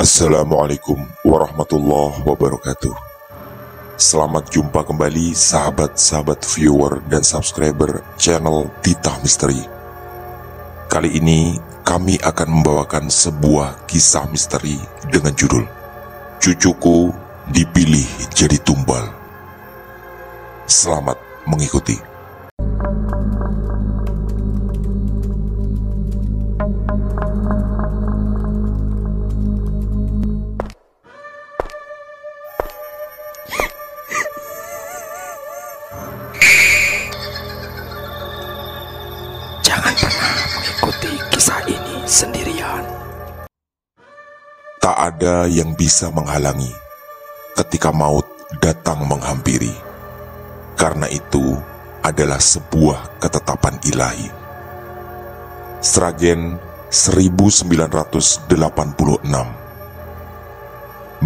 Assalamualaikum warahmatullahi wabarakatuh. Selamat jumpa kembali sahabat-sahabat viewer dan subscriber channel Titah Misteri. Kali ini kami akan membawakan sebuah kisah misteri dengan judul Cucuku Dipilih Jadi Tumbal. Selamat mengikuti. Jangan pernah mengikuti kisah ini sendirian. Tak ada yang bisa menghalangi ketika maut datang menghampiri. Karena itu adalah sebuah ketetapan ilahi. Sragen 1986.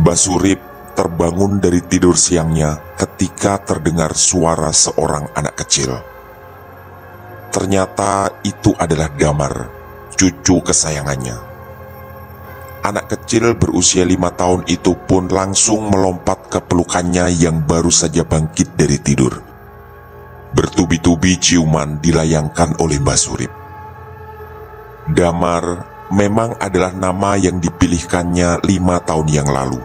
Basurip terbangun dari tidur siangnya ketika terdengar suara seorang anak kecil. Ternyata itu adalah Damar, cucu kesayangannya. Anak kecil berusia 5 tahun itu pun langsung melompat ke pelukannya yang baru saja bangkit dari tidur. Bertubi-tubi ciuman dilayangkan oleh Basurip. Damar memang adalah nama yang dipilihkannya 5 tahun yang lalu.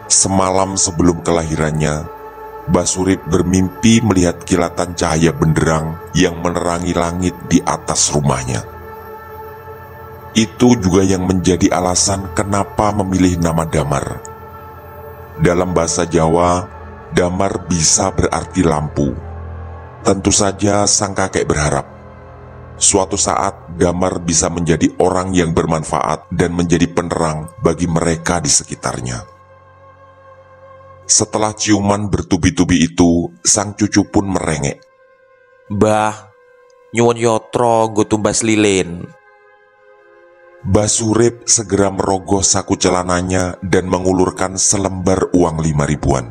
Semalam sebelum kelahirannya, Basurip bermimpi melihat kilatan cahaya benderang yang menerangi langit di atas rumahnya. Itu juga yang menjadi alasan kenapa memilih nama Damar. Dalam bahasa Jawa, Damar bisa berarti lampu. Tentu saja sang kakek berharap suatu saat Damar bisa menjadi orang yang bermanfaat dan menjadi penerang bagi mereka di sekitarnya. Setelah ciuman bertubi-tubi itu, sang cucu pun merengek. Mbah, nyuwun yotro go tumbas lilin. Basurip segera merogoh saku celananya dan mengulurkan selembar uang 5 ribuan.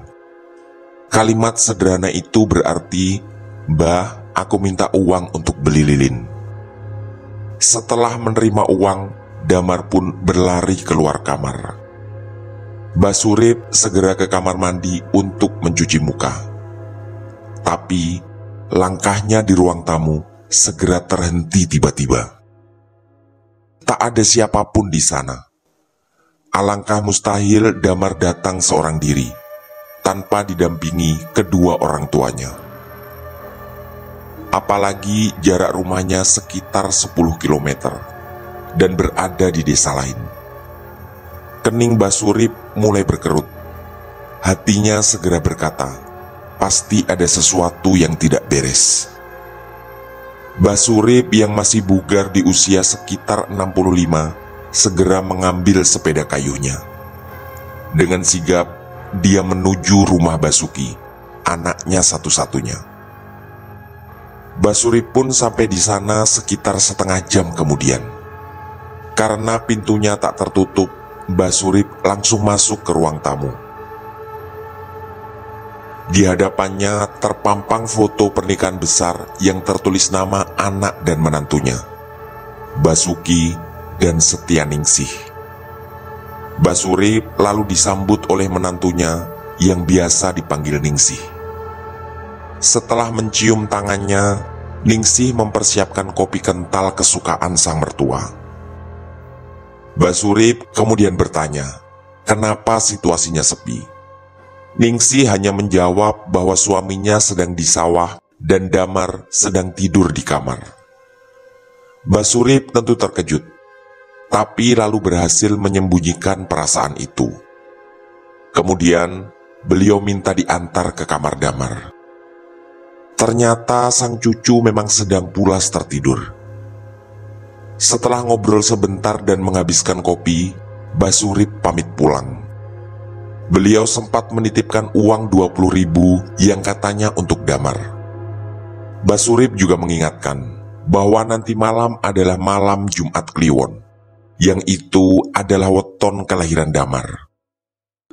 Kalimat sederhana itu berarti, "Mbah, aku minta uang untuk beli lilin." Setelah menerima uang, Damar pun berlari keluar kamar. Basurip segera ke kamar mandi untuk mencuci muka. Tapi langkahnya di ruang tamu segera terhenti tiba-tiba. Tak ada siapapun di sana. Alangkah mustahil Damar datang seorang diri, tanpa didampingi kedua orang tuanya. Apalagi jarak rumahnya sekitar 10 km dan berada di desa lain. Kening Basurip mulai berkerut. Hatinya segera berkata, pasti ada sesuatu yang tidak beres. Basurip yang masih bugar di usia sekitar 65 segera mengambil sepeda kayunya. Dengan sigap, dia menuju rumah Basuki, anaknya satu-satunya. Basurip pun sampai di sana sekitar setengah jam kemudian. Karena pintunya tak tertutup, Basurip langsung masuk ke ruang tamu. Di hadapannya terpampang foto pernikahan besar yang tertulis nama anak dan menantunya, Basuki dan Setianingsih. Basurip lalu disambut oleh menantunya yang biasa dipanggil Ningsih. Setelah mencium tangannya, Ningsih mempersiapkan kopi kental kesukaan sang mertua. Basurip kemudian bertanya, kenapa situasinya sepi? Ningsih hanya menjawab bahwa suaminya sedang di sawah dan Damar sedang tidur di kamar. Basurip tentu terkejut, tapi lalu berhasil menyembunyikan perasaan itu. Kemudian beliau minta diantar ke kamar Damar. Ternyata sang cucu memang sedang pulas tertidur. Setelah ngobrol sebentar dan menghabiskan kopi, Basurip pamit pulang. Beliau sempat menitipkan uang 20 ribu yang katanya untuk Damar. Basurip juga mengingatkan bahwa nanti malam adalah malam Jumat Kliwon, yang itu adalah weton kelahiran Damar.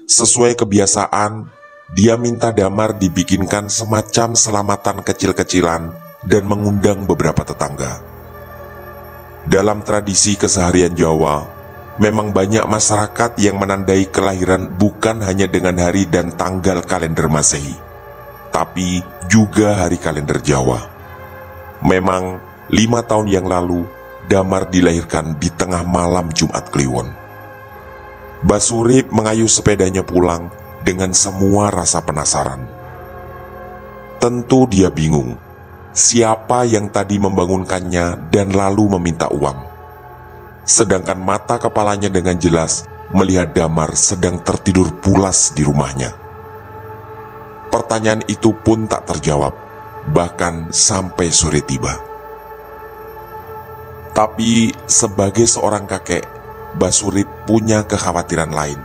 Sesuai kebiasaan, dia minta Damar dibikinkan semacam selamatan kecil-kecilan dan mengundang beberapa tetangga. Dalam tradisi keseharian Jawa, memang banyak masyarakat yang menandai kelahiran bukan hanya dengan hari dan tanggal kalender Masehi, tapi juga hari kalender Jawa. Memang 5 tahun yang lalu, Damar dilahirkan di tengah malam Jumat Kliwon. Mbah Surip mengayuh sepedanya pulang dengan semua rasa penasaran. Tentu dia bingung, siapa yang tadi membangunkannya dan lalu meminta uang. Sedangkan mata kepalanya dengan jelas melihat Damar sedang tertidur pulas di rumahnya. Pertanyaan itu pun tak terjawab, bahkan sampai sore tiba. Tapi sebagai seorang kakek, Mbah Surip punya kekhawatiran lain.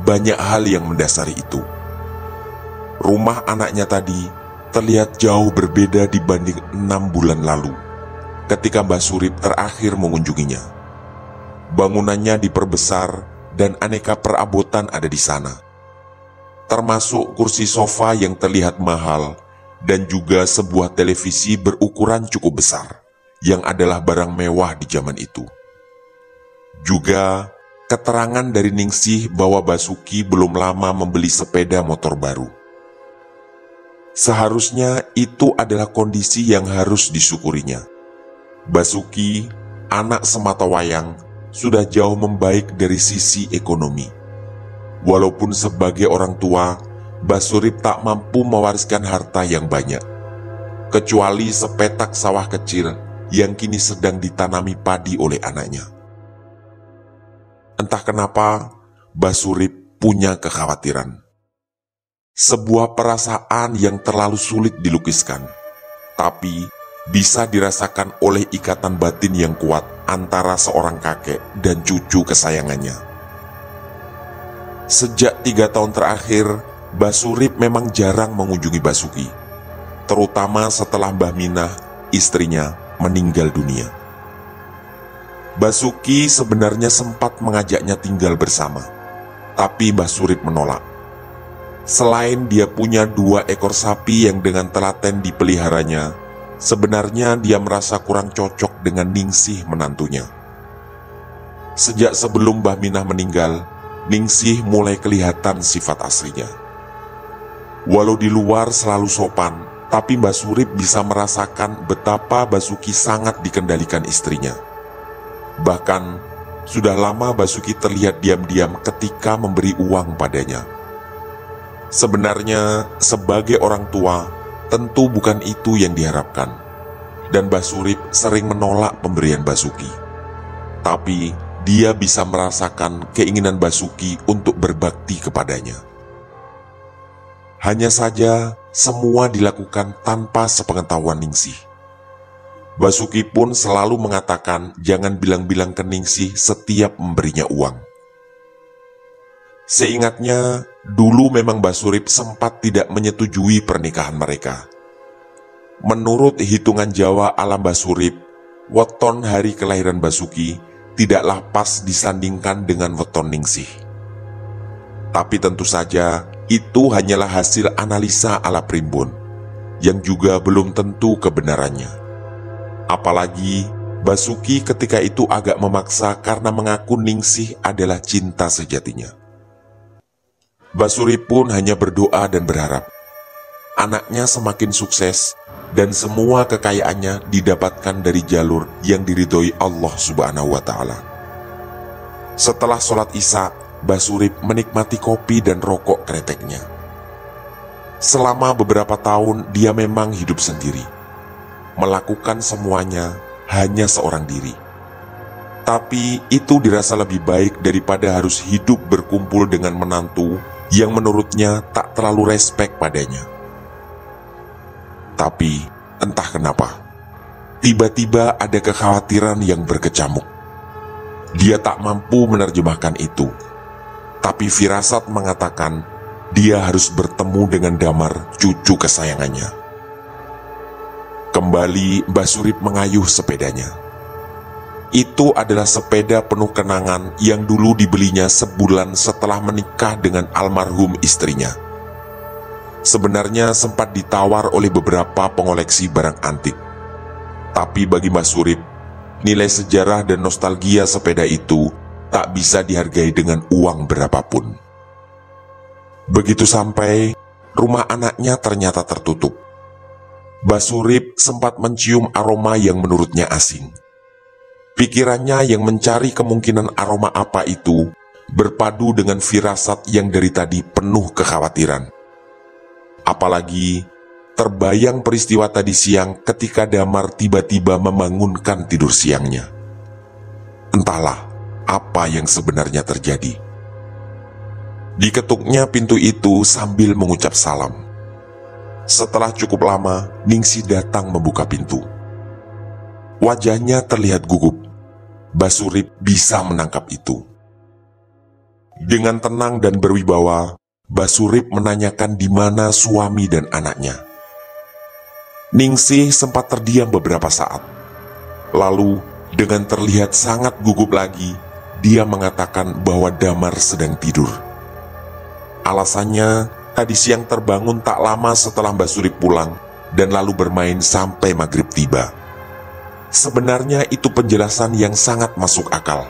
Banyak hal yang mendasari itu. Rumah anaknya tadi terlihat jauh berbeda dibanding 6 bulan lalu, ketika Mbah Surip terakhir mengunjunginya. Bangunannya diperbesar dan aneka perabotan ada di sana, termasuk kursi sofa yang terlihat mahal dan juga sebuah televisi berukuran cukup besar, yang adalah barang mewah di zaman itu. Juga keterangan dari Ningsih bahwa Basuki belum lama membeli sepeda motor baru. Seharusnya itu adalah kondisi yang harus disyukurinya. Basuki, anak sematawayang, sudah jauh membaik dari sisi ekonomi. Walaupun sebagai orang tua, Mbah Surip tak mampu mewariskan harta yang banyak, kecuali sepetak sawah kecil yang kini sedang ditanami padi oleh anaknya. Entah kenapa, Mbah Surip punya kekhawatiran. Sebuah perasaan yang terlalu sulit dilukiskan, tapi bisa dirasakan oleh ikatan batin yang kuat antara seorang kakek dan cucu kesayangannya. Sejak 3 tahun terakhir, Mbah Surip memang jarang mengunjungi Basuki, terutama setelah Mbah Minah, istrinya, meninggal dunia. Basuki sebenarnya sempat mengajaknya tinggal bersama, tapi Mbah Surip menolak. Selain dia punya 2 ekor sapi yang dengan telaten dipeliharanya, sebenarnya dia merasa kurang cocok dengan Ningsih menantunya. Sejak sebelum Mbah Minah meninggal, Ningsih mulai kelihatan sifat aslinya. Walau di luar selalu sopan, tapi Mbah Surip bisa merasakan betapa Basuki sangat dikendalikan istrinya. Bahkan, sudah lama Basuki terlihat diam-diam ketika memberi uang padanya. Sebenarnya, sebagai orang tua, tentu bukan itu yang diharapkan, dan Mbah Surip sering menolak pemberian Basuki. Tapi, dia bisa merasakan keinginan Basuki untuk berbakti kepadanya. Hanya saja, semua dilakukan tanpa sepengetahuan Ningsih. Basuki pun selalu mengatakan jangan bilang-bilang ke Ningsih setiap memberinya uang. Seingatnya, dulu memang Mbah Surip sempat tidak menyetujui pernikahan mereka. Menurut hitungan Jawa ala Mbah Surip, weton hari kelahiran Basuki tidaklah pas disandingkan dengan weton Ningsih. Tapi tentu saja, itu hanyalah hasil analisa ala primbon, yang juga belum tentu kebenarannya. Apalagi, Basuki ketika itu agak memaksa karena mengaku Ningsih adalah cinta sejatinya. Mbah Surip pun hanya berdoa dan berharap anaknya semakin sukses dan semua kekayaannya didapatkan dari jalur yang diridhoi Allah Subhanahu wa Ta'ala. Setelah sholat Isya, Mbah Surip menikmati kopi dan rokok kreteknya. Selama beberapa tahun dia memang hidup sendiri, melakukan semuanya hanya seorang diri. Tapi itu dirasa lebih baik daripada harus hidup berkumpul dengan menantu yang menurutnya tak terlalu respek padanya. Tapi entah kenapa, tiba-tiba ada kekhawatiran yang berkecamuk. Dia tak mampu menerjemahkan itu, tapi firasat mengatakan dia harus bertemu dengan Damar, cucu kesayangannya. Kembali Mbah Surip mengayuh sepedanya. Itu adalah sepeda penuh kenangan yang dulu dibelinya sebulan setelah menikah dengan almarhum istrinya. Sebenarnya sempat ditawar oleh beberapa pengoleksi barang antik. Tapi bagi Mbah Surip, nilai sejarah dan nostalgia sepeda itu tak bisa dihargai dengan uang berapapun. Begitu sampai, rumah anaknya ternyata tertutup. Basurip sempat mencium aroma yang menurutnya asing. Pikirannya yang mencari kemungkinan aroma apa itu berpadu dengan firasat yang dari tadi penuh kekhawatiran. Apalagi terbayang peristiwa tadi siang ketika Damar tiba-tiba membangunkan tidur siangnya. Entahlah apa yang sebenarnya terjadi. Diketuknya pintu itu sambil mengucap salam. Setelah cukup lama, Ningsih datang membuka pintu. Wajahnya terlihat gugup. Basurip bisa menangkap itu. Dengan tenang dan berwibawa, Basurip menanyakan di mana suami dan anaknya. Ningsih sempat terdiam beberapa saat. Lalu, dengan terlihat sangat gugup lagi, dia mengatakan bahwa Damar sedang tidur. Alasannya, tadi siang terbangun tak lama setelah Basurip pulang dan lalu bermain sampai maghrib tiba. Sebenarnya itu penjelasan yang sangat masuk akal.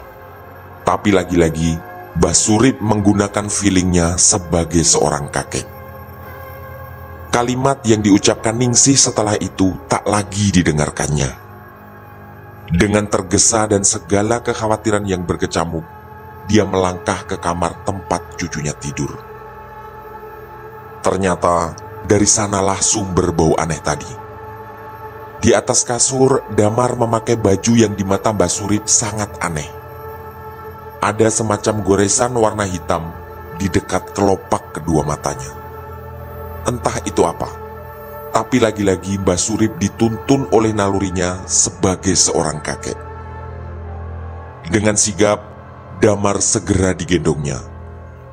Tapi lagi-lagi, Basurip menggunakan feelingnya sebagai seorang kakek. Kalimat yang diucapkan Ningsih setelah itu tak lagi didengarkannya. Dengan tergesa dan segala kekhawatiran yang berkecamuk, dia melangkah ke kamar tempat cucunya tidur. Ternyata dari sanalah sumber bau aneh tadi. Di atas kasur, Damar memakai baju yang di mata Basurip sangat aneh. Ada semacam goresan warna hitam di dekat kelopak kedua matanya. Entah itu apa, tapi lagi-lagi Basurip dituntun oleh nalurinya sebagai seorang kakek. Dengan sigap, Damar segera digendongnya,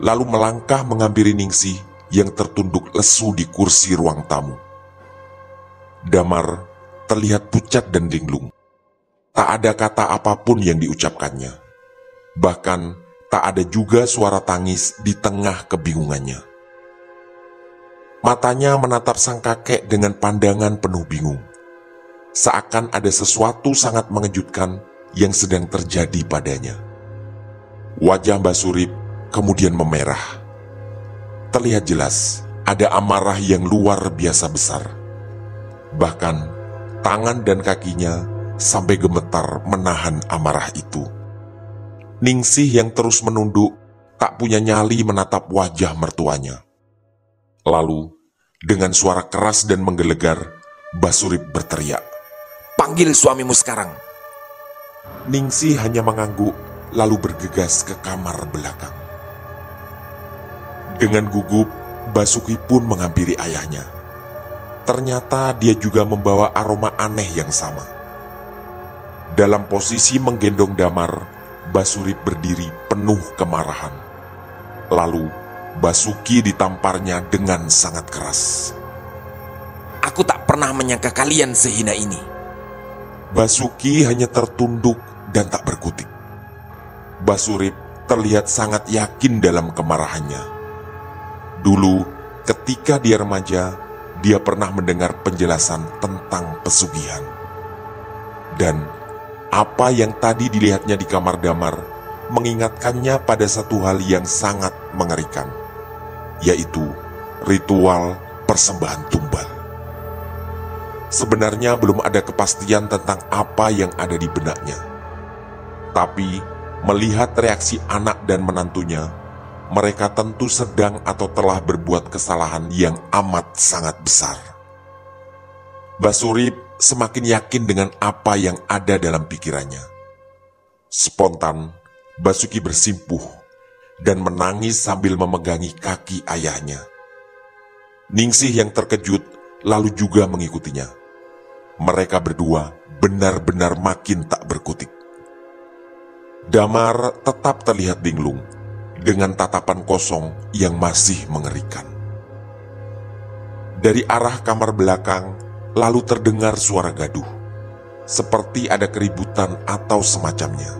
lalu melangkah menghampiri Ningsih yang tertunduk lesu di kursi ruang tamu. Damar terlihat pucat dan linglung. Tak ada kata apapun yang diucapkannya. Bahkan tak ada juga suara tangis di tengah kebingungannya. Matanya menatap sang kakek dengan pandangan penuh bingung. Seakan ada sesuatu sangat mengejutkan yang sedang terjadi padanya. Wajah Basurip kemudian memerah. Terlihat jelas ada amarah yang luar biasa besar. Bahkan tangan dan kakinya sampai gemetar menahan amarah itu. Ningsih yang terus menunduk tak punya nyali menatap wajah mertuanya. Lalu dengan suara keras dan menggelegar, Basurip berteriak, "Panggil suamimu sekarang!" Ningsih hanya mengangguk lalu bergegas ke kamar belakang. Dengan gugup, Basuki pun menghampiri ayahnya. Ternyata dia juga membawa aroma aneh yang sama. Dalam posisi menggendong Damar, Basurip berdiri penuh kemarahan. Lalu Basuki ditamparnya dengan sangat keras. "Aku tak pernah menyangka kalian sehina ini." Basuki hanya tertunduk dan tak berkutik. Basurip terlihat sangat yakin dalam kemarahannya. Dulu, ketika dia remaja, dia pernah mendengar penjelasan tentang pesugihan. Dan apa yang tadi dilihatnya di kamar Damar mengingatkannya pada satu hal yang sangat mengerikan, yaitu ritual persembahan tumbal. Sebenarnya belum ada kepastian tentang apa yang ada di benaknya. Tapi melihat reaksi anak dan menantunya, mereka tentu sedang atau telah berbuat kesalahan yang amat sangat besar. Basurip semakin yakin dengan apa yang ada dalam pikirannya. Spontan, Basuki bersimpuh dan menangis sambil memegangi kaki ayahnya. Ningsih yang terkejut lalu juga mengikutinya. Mereka berdua benar-benar makin tak berkutik. Damar tetap terlihat linglung dengan tatapan kosong yang masih mengerikan. Dari arah kamar belakang lalu terdengar suara gaduh, seperti ada keributan atau semacamnya.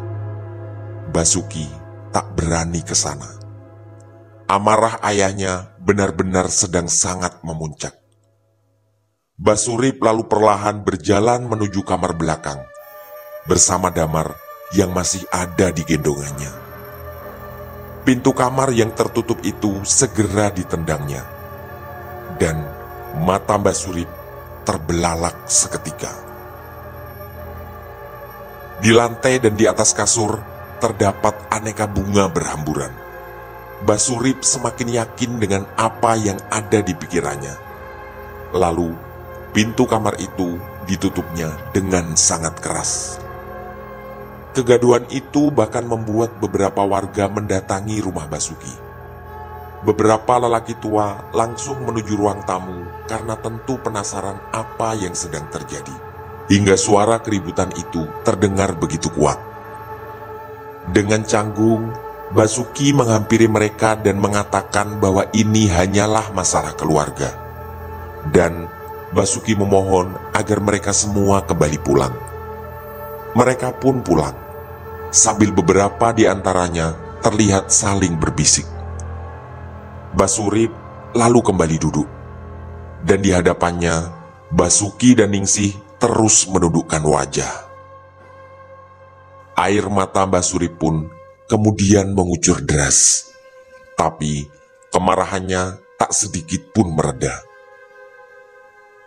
Basuki tak berani ke sana. Amarah ayahnya benar-benar sedang sangat memuncak. Basurip lalu perlahan berjalan menuju kamar belakang bersama Damar yang masih ada di gendongannya. pintu kamar yang tertutup itu segera ditendangnya, dan mata Mbak Surip terbelalak seketika. Di lantai dan di atas kasur terdapat aneka bunga berhamburan. Mbak Surip semakin yakin dengan apa yang ada di pikirannya. Lalu, pintu kamar itu ditutupnya dengan sangat keras. Kegaduhan itu bahkan membuat beberapa warga mendatangi rumah Basuki. Beberapa lelaki tua langsung menuju ruang tamu karena tentu penasaran apa yang sedang terjadi. Hingga suara keributan itu terdengar begitu kuat. Dengan canggung, Basuki menghampiri mereka dan mengatakan bahwa ini hanyalah masalah keluarga. Dan Basuki memohon agar mereka semua kembali pulang. Mereka pun pulang, sambil beberapa di antaranya terlihat saling berbisik. Mbak Surip lalu kembali duduk, dan di hadapannya Basuki dan Ningsih terus menundukkan wajah. Air mata Mbak Surip pun kemudian mengucur deras, tapi kemarahannya tak sedikit pun mereda.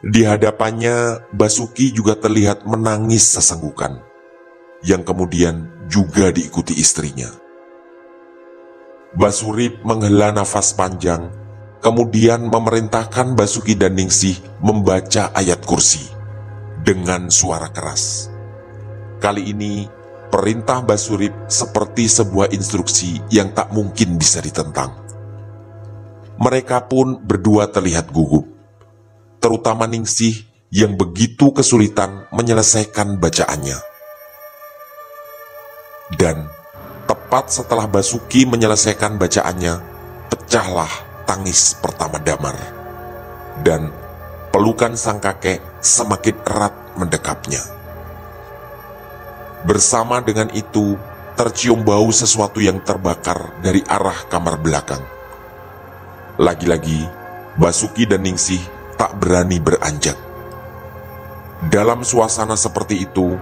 Di hadapannya Basuki juga terlihat menangis sesenggukan, yang kemudian juga diikuti istrinya. Mbak Surip menghela nafas panjang, kemudian memerintahkan Basuki dan Ningsih membaca ayat kursi dengan suara keras. Kali ini perintah Mbak Surip seperti sebuah instruksi yang tak mungkin bisa ditentang. Mereka pun berdua terlihat gugup, terutama Ningsih yang begitu kesulitan menyelesaikan bacaannya. Dan tepat setelah Basuki menyelesaikan bacaannya, pecahlah tangis pertama Damar, dan pelukan sang kakek semakin erat mendekapnya. Bersama dengan itu, tercium bau sesuatu yang terbakar dari arah kamar belakang. Lagi-lagi, Basuki dan Ningsih tak berani beranjak. Dalam suasana seperti itu,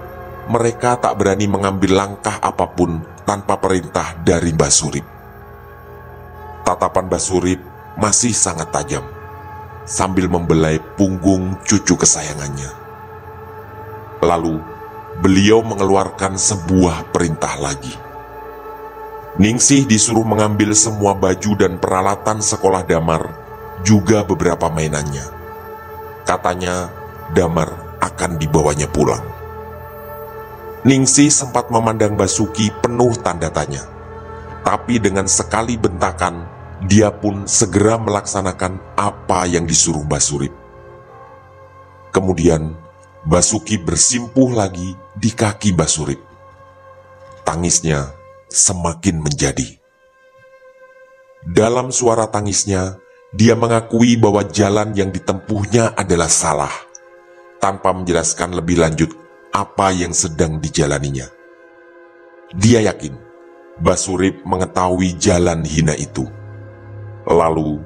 mereka tak berani mengambil langkah apapun tanpa perintah dari Mbak Surip. Tatapan Mbak Surip masih sangat tajam, sambil membelai punggung cucu kesayangannya. Lalu, beliau mengeluarkan sebuah perintah lagi. Ningsih disuruh mengambil semua baju dan peralatan sekolah Damar, juga beberapa mainannya. Katanya, Damar akan dibawanya pulang. Ningsih sempat memandang Basuki penuh tanda tanya, tapi dengan sekali bentakan, dia pun segera melaksanakan apa yang disuruh Mbak Surip. Kemudian, Basuki bersimpuh lagi di kaki Mbak Surip. Tangisnya semakin menjadi. Dalam suara tangisnya, dia mengakui bahwa jalan yang ditempuhnya adalah salah, tanpa menjelaskan lebih lanjut apa yang sedang dijalaninya. Dia yakin Mbak Surip mengetahui jalan hina itu. Lalu,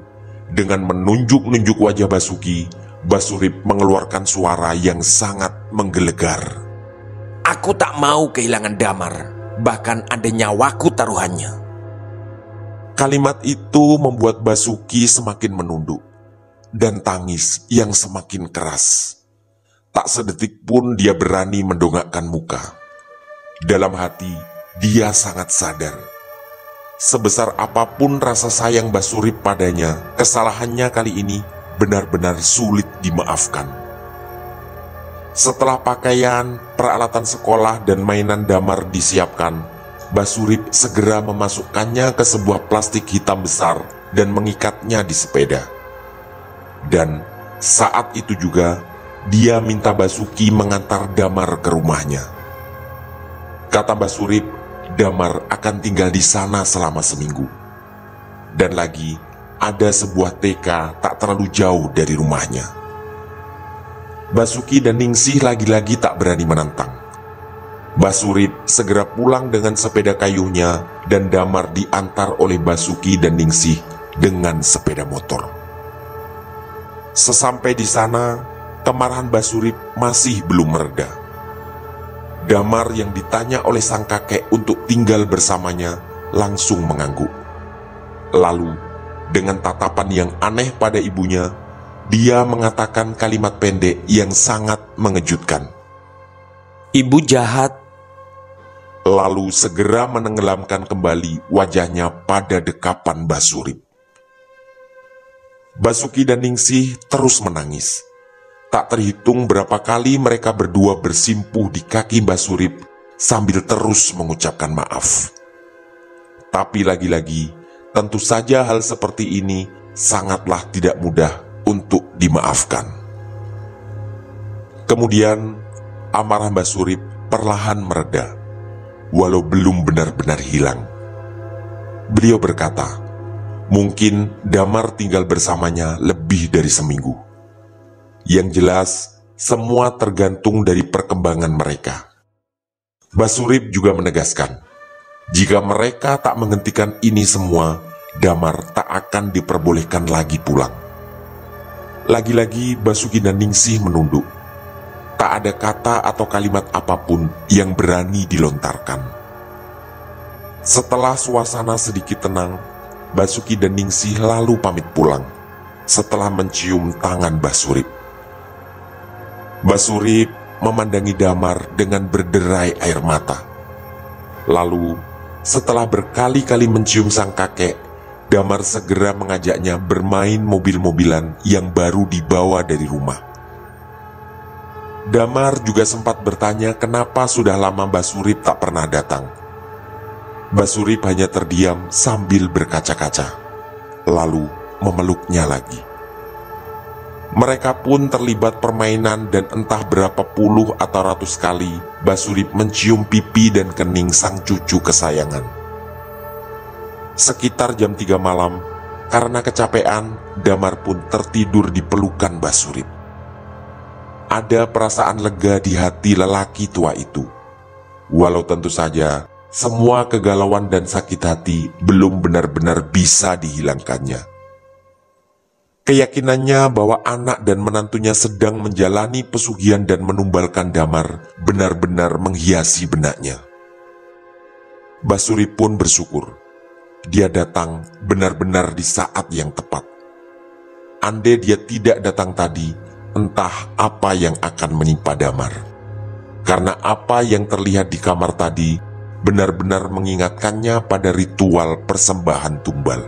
dengan menunjuk-nunjuk wajah Basuki, Mbak Surip mengeluarkan suara yang sangat menggelegar. Aku tak mau kehilangan Damar, bahkan ada nyawaku taruhannya. Kalimat itu membuat Basuki semakin menunduk, dan tangis yang semakin keras. Tak sedetik pun dia berani mendongakkan muka. Dalam hati, dia sangat sadar. Sebesar apapun rasa sayang Mbak Surip padanya, kesalahannya kali ini benar-benar sulit dimaafkan. Setelah pakaian, peralatan sekolah, dan mainan Damar disiapkan, Mbak Surip segera memasukkannya ke sebuah plastik hitam besar dan mengikatnya di sepeda. Dan saat itu juga, dia minta Basuki mengantar Damar ke rumahnya. Kata Mbak Surip, Damar akan tinggal di sana selama seminggu. Dan lagi, ada sebuah TK tak terlalu jauh dari rumahnya. Basuki dan Ningsih lagi-lagi tak berani menantang. Mbak Surip segera pulang dengan sepeda kayunya, dan Damar diantar oleh Basuki dan Ningsih dengan sepeda motor. Sesampai di sana, kemarahan Mbak Surip masih belum mereda. Damar yang ditanya oleh sang kakek untuk tinggal bersamanya langsung mengangguk. Lalu, dengan tatapan yang aneh pada ibunya, dia mengatakan kalimat pendek yang sangat mengejutkan. "Ibu jahat." Lalu segera menenggelamkan kembali wajahnya pada dekapan Mbah Surip. Basuki dan Ningsih terus menangis. Tak terhitung berapa kali mereka berdua bersimpuh di kaki Mbah Surip sambil terus mengucapkan maaf. Tapi lagi-lagi, tentu saja hal seperti ini sangatlah tidak mudah untuk dimaafkan. Kemudian, amarah Mbah Surip perlahan mereda, walau belum benar-benar hilang. Beliau berkata, mungkin Damar tinggal bersamanya lebih dari seminggu. Yang jelas, semua tergantung dari perkembangan mereka. Mbah Surip juga menegaskan, jika mereka tak menghentikan ini semua, Damar tak akan diperbolehkan lagi pulang. Lagi-lagi Basuki dan Ningsih menunduk. Tak ada kata atau kalimat apapun yang berani dilontarkan. Setelah suasana sedikit tenang, Basuki dan Ningsih lalu pamit pulang setelah mencium tangan Mbah Surip. Mbah Surip memandangi Damar dengan berderai air mata. Lalu, setelah berkali-kali mencium sang kakek, Damar segera mengajaknya bermain mobil-mobilan yang baru dibawa dari rumah. Damar juga sempat bertanya kenapa sudah lama Mbah Surip tak pernah datang. Mbah Surip hanya terdiam sambil berkaca-kaca, lalu memeluknya lagi. Mereka pun terlibat permainan dan entah berapa puluh atau ratus kali Mbah Surip mencium pipi dan kening sang cucu kesayangan. Sekitar jam 3 malam, karena kecapean, Damar pun tertidur di pelukan Mbah Surip. Ada perasaan lega di hati lelaki tua itu. Walau tentu saja, semua kegalauan dan sakit hati belum benar-benar bisa dihilangkannya. Keyakinannya bahwa anak dan menantunya sedang menjalani pesugihan dan menumbalkan Damar benar-benar menghiasi benaknya. Mbah Surip pun bersyukur. Dia datang benar-benar di saat yang tepat. Andai dia tidak datang tadi, entah apa yang akan menimpa Damar. Karena apa yang terlihat di kamar tadi benar-benar mengingatkannya pada ritual persembahan tumbal.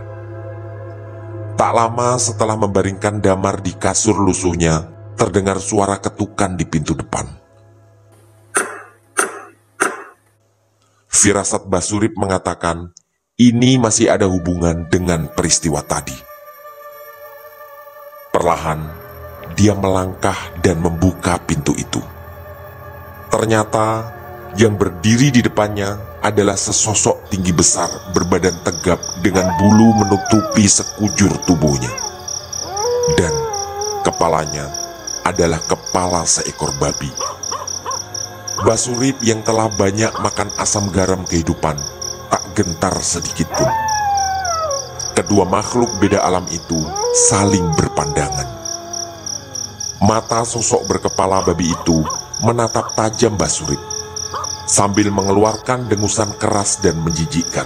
Tak lama setelah membaringkan Damar di kasur lusuhnya, terdengar suara ketukan di pintu depan. Firasat Mbah Surip mengatakan, ini masih ada hubungan dengan peristiwa tadi. Perlahan, dia melangkah dan membuka pintu itu. Ternyata, yang berdiri di depannya adalah sesosok tinggi besar berbadan tegap dengan bulu menutupi sekujur tubuhnya. Dan kepalanya adalah kepala seekor babi. Mbah Surip yang telah banyak makan asam garam kehidupan tak gentar sedikit pun. Kedua makhluk beda alam itu saling berpandangan. Mata sosok berkepala babi itu menatap tajam Mbah Surip sambil mengeluarkan dengusan keras dan menjijikkan.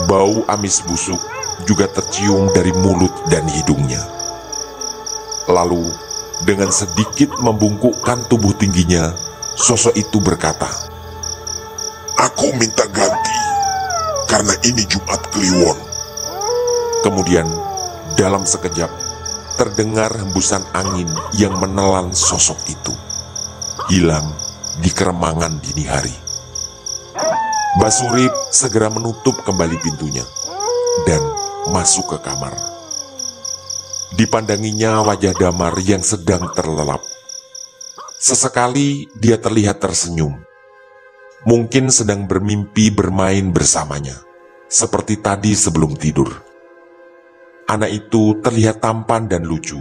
Bau amis busuk juga tercium dari mulut dan hidungnya. Lalu, dengan sedikit membungkukkan tubuh tingginya, sosok itu berkata, "Aku minta ganti, karena ini Jumat Kliwon." Kemudian, dalam sekejap, terdengar hembusan angin yang menelan sosok itu, hilang di keremangan dini hari. Mbah Surip segera menutup kembali pintunya dan masuk ke kamar. Dipandanginya wajah Damar yang sedang terlelap. Sesekali dia terlihat tersenyum. Mungkin sedang bermimpi bermain bersamanya, seperti tadi sebelum tidur. Anak itu terlihat tampan dan lucu,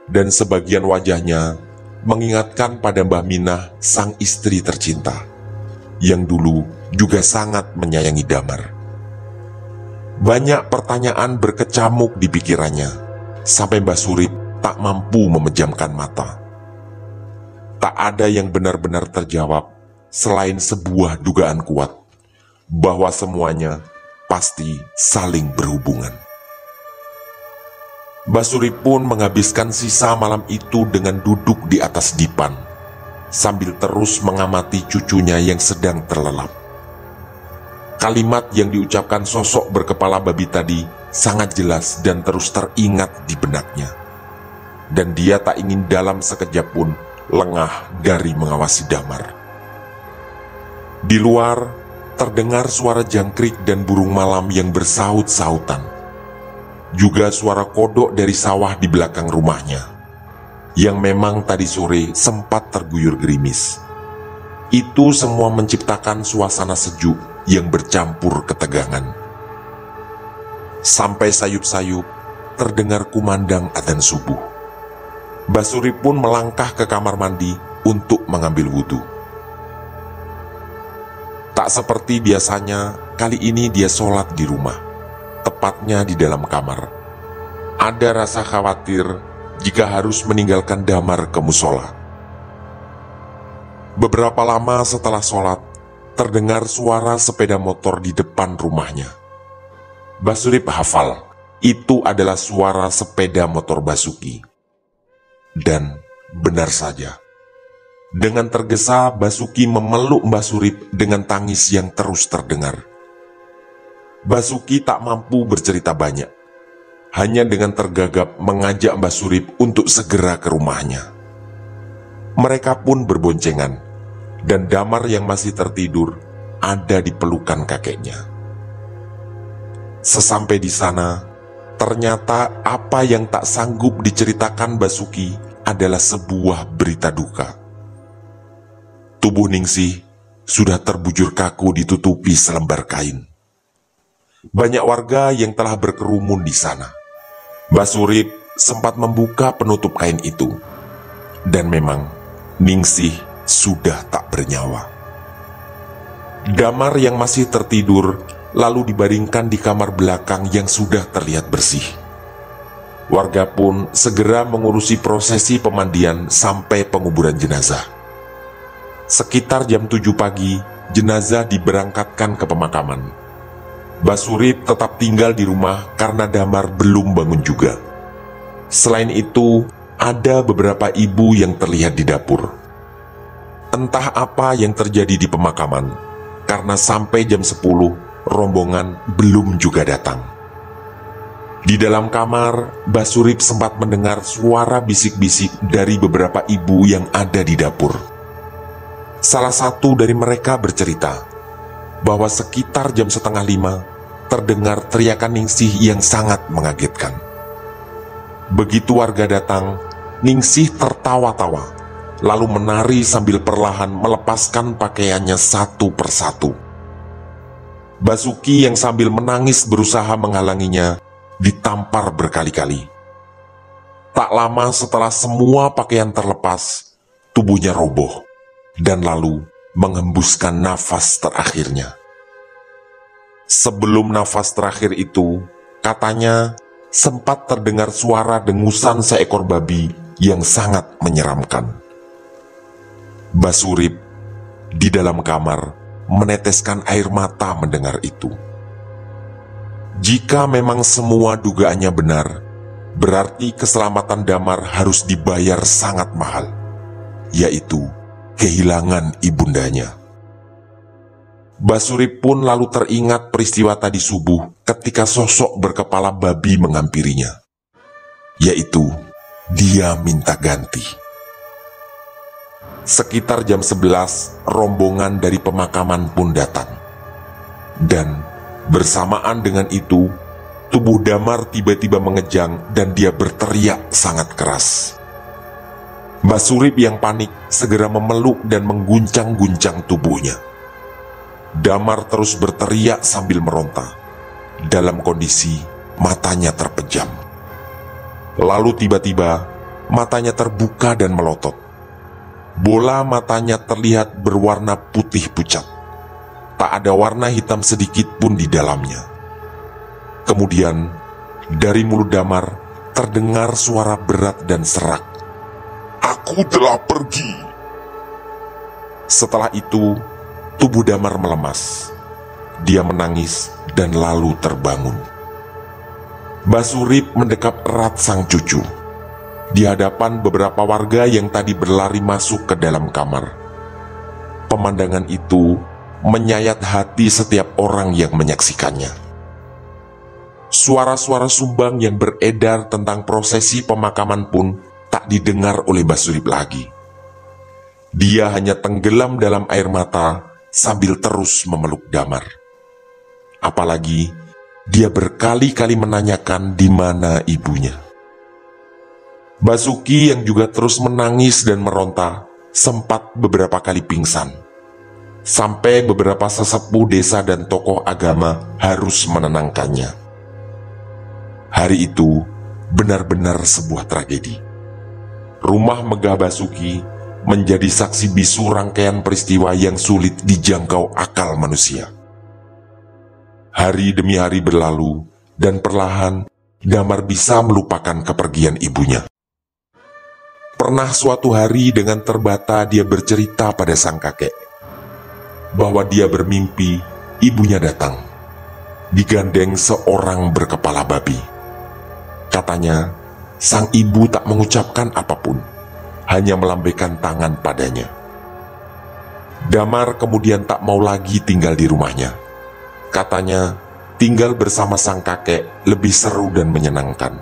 dan sebagian wajahnya mengingatkan pada Mbah Minah, sang istri tercinta, yang dulu juga sangat menyayangi Damar. Banyak pertanyaan berkecamuk di pikirannya, sampai Mbah Surip tak mampu memejamkan mata. Tak ada yang benar-benar terjawab, selain sebuah dugaan kuat, bahwa semuanya pasti saling berhubungan. Basuri pun menghabiskan sisa malam itu dengan duduk di atas dipan, sambil terus mengamati cucunya yang sedang terlelap. Kalimat yang diucapkan sosok berkepala babi tadi sangat jelas dan terus teringat di benaknya. Dan dia tak ingin dalam sekejap pun lengah dari mengawasi Damar. Di luar, terdengar suara jangkrik dan burung malam yang bersaut-sautan. Juga suara kodok dari sawah di belakang rumahnya, yang memang tadi sore sempat terguyur gerimis. Itu semua menciptakan suasana sejuk yang bercampur ketegangan. Sampai sayup-sayup terdengar kumandang adzan subuh. Basuri pun melangkah ke kamar mandi untuk mengambil wudhu. Tak seperti biasanya, kali ini dia sholat di rumah, tepatnya di dalam kamar. Ada rasa khawatir jika harus meninggalkan Damar ke musola. Beberapa lama setelah sholat, terdengar suara sepeda motor di depan rumahnya. Basuri hafal, itu adalah suara sepeda motor Basuki. Dan benar saja, dengan tergesa Basuki memeluk Mbah Surip dengan tangis yang terus terdengar. Basuki tak mampu bercerita banyak, hanya dengan tergagap mengajak Mbah Surip untuk segera ke rumahnya. Mereka pun berboncengan, dan Damar yang masih tertidur ada di pelukan kakeknya. Sesampai di sana, ternyata apa yang tak sanggup diceritakan Basuki adalah sebuah berita duka. Tubuh Ningsih sudah terbujur kaku ditutupi selembar kain. Banyak warga yang telah berkerumun di sana. Mbah Surip sempat membuka penutup kain itu, dan memang Ningsih sudah tak bernyawa. Damar yang masih tertidur lalu dibaringkan di kamar belakang yang sudah terlihat bersih. Warga pun segera mengurusi prosesi pemandian sampai penguburan jenazah. Sekitar jam 7 pagi, jenazah diberangkatkan ke pemakaman. Mbah Surip tetap tinggal di rumah karena Damar belum bangun juga. Selain itu, ada beberapa ibu yang terlihat di dapur. Entah apa yang terjadi di pemakaman, karena sampai jam 10, rombongan belum juga datang. Di dalam kamar, Mbah Surip sempat mendengar suara bisik-bisik dari beberapa ibu yang ada di dapur. Salah satu dari mereka bercerita bahwa sekitar jam 4:30 terdengar teriakan Ningsih yang sangat mengagetkan. Begitu warga datang, Ningsih tertawa-tawa, lalu menari sambil perlahan melepaskan pakaiannya satu persatu. Basuki yang sambil menangis berusaha menghalanginya, ditampar berkali-kali. Tak lama setelah semua pakaian terlepas, tubuhnya roboh, dan lalu menghembuskan nafas terakhirnya. Sebelum nafas terakhir itu, katanya sempat terdengar suara dengusan seekor babi yang sangat menyeramkan. Mbah Surip di dalam kamar meneteskan air mata mendengar itu. Jika memang semua dugaannya benar, berarti keselamatan Damar harus dibayar sangat mahal, yaitu kehilangan ibundanya. Mbah Surip pun lalu teringat peristiwa tadi subuh ketika sosok berkepala babi menghampirinya, yaitu dia minta ganti. Sekitar jam 11, rombongan dari pemakaman pun datang. Dan bersamaan dengan itu, tubuh Damar tiba-tiba mengejang dan dia berteriak sangat keras. Mbah Surip yang panik segera memeluk dan mengguncang-guncang tubuhnya. Damar terus berteriak sambil meronta, dalam kondisi matanya terpejam. Lalu tiba-tiba matanya terbuka dan melotot. Bola matanya terlihat berwarna putih pucat. Tak ada warna hitam sedikit pun di dalamnya. Kemudian dari mulut Damar terdengar suara berat dan serak. Aku telah pergi. Setelah itu tubuh Damar melemas. dia menangis dan lalu terbangun. Basurip mendekap erat sang cucu di hadapan beberapa warga yang tadi berlari masuk ke dalam kamar. Pemandangan itu menyayat hati setiap orang yang menyaksikannya. Suara-suara sumbang yang beredar tentang prosesi pemakaman pun tak didengar oleh Basurip lagi. Dia hanya tenggelam dalam air mata sambil terus memeluk Damar. Apalagi dia berkali-kali menanyakan di mana ibunya. Basuki yang juga terus menangis dan meronta sempat beberapa kali pingsan. Sampai beberapa sesepuh desa dan tokoh agama harus menenangkannya. Hari itu benar-benar sebuah tragedi. Rumah megah Basuki menjadi saksi bisu rangkaian peristiwa yang sulit dijangkau akal manusia. Hari demi hari berlalu, dan perlahan Damar bisa melupakan kepergian ibunya. Pernah suatu hari dengan terbata dia bercerita pada sang kakek bahwa dia bermimpi ibunya datang, digandeng seorang berkepala babi. Katanya, sang ibu tak mengucapkan apapun, hanya melambaikan tangan padanya. Damar kemudian tak mau lagi tinggal di rumahnya. Katanya, tinggal bersama sang kakek lebih seru dan menyenangkan.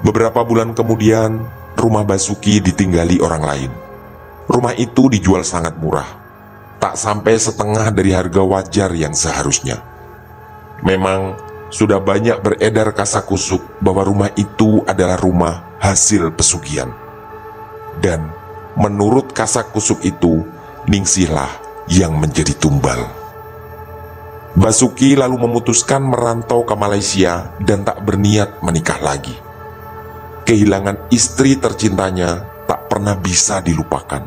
Beberapa bulan kemudian, rumah Basuki ditinggali orang lain. Rumah itu dijual sangat murah, tak sampai setengah dari harga wajar yang seharusnya. Memang, sudah banyak beredar kasakusuk bahwa rumah itu adalah rumah hasil pesugihan. Dan menurut kasakusuk itu, Ningsihlah yang menjadi tumbal. Basuki lalu memutuskan merantau ke Malaysia dan tak berniat menikah lagi. Kehilangan istri tercintanya tak pernah bisa dilupakan.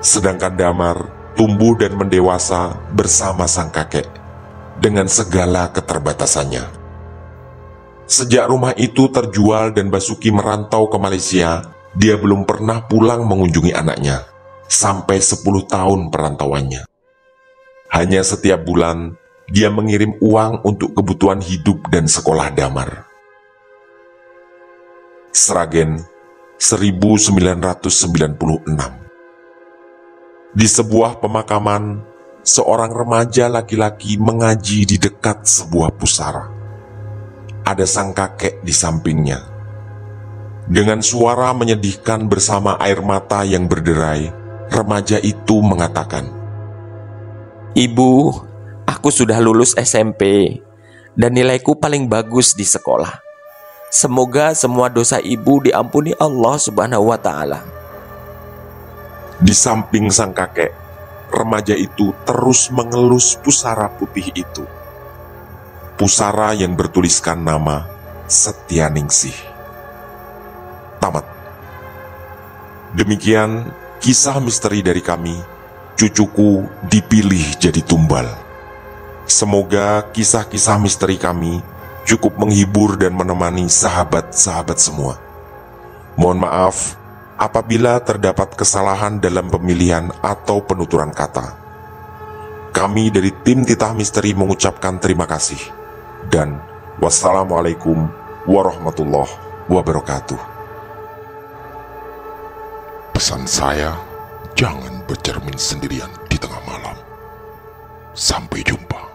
Sedangkan Damar tumbuh dan mendewasa bersama sang kakek dengan segala keterbatasannya. Sejak rumah itu terjual dan Basuki merantau ke Malaysia, dia belum pernah pulang mengunjungi anaknya sampai 10 tahun perantauannya. Hanya setiap bulan, dia mengirim uang untuk kebutuhan hidup dan sekolah Damar. Sragen, 1996. Di sebuah pemakaman, seorang remaja laki-laki mengaji di dekat sebuah pusara. Ada sang kakek di sampingnya. Dengan suara menyedihkan bersama air mata yang berderai, remaja itu mengatakan, Ibu, aku sudah lulus SMP dan nilaiku paling bagus di sekolah. Semoga semua dosa ibu diampuni Allah Subhanahu wa Ta'ala. Di samping sang kakek, remaja itu terus mengelus pusara putih itu. Pusara yang bertuliskan nama Setia Ningsih. Tamat. Demikian kisah misteri dari kami. Cucuku dipilih jadi tumbal. Semoga kisah-kisah misteri kami cukup menghibur dan menemani sahabat-sahabat semua. Mohon maaf apabila terdapat kesalahan dalam pemilihan atau penuturan kata. Kami dari tim Titah Misteri mengucapkan terima kasih. Dan wassalamualaikum warahmatullahi wabarakatuh. Pesan saya, jangan bercermin sendirian di tengah malam. Sampai jumpa.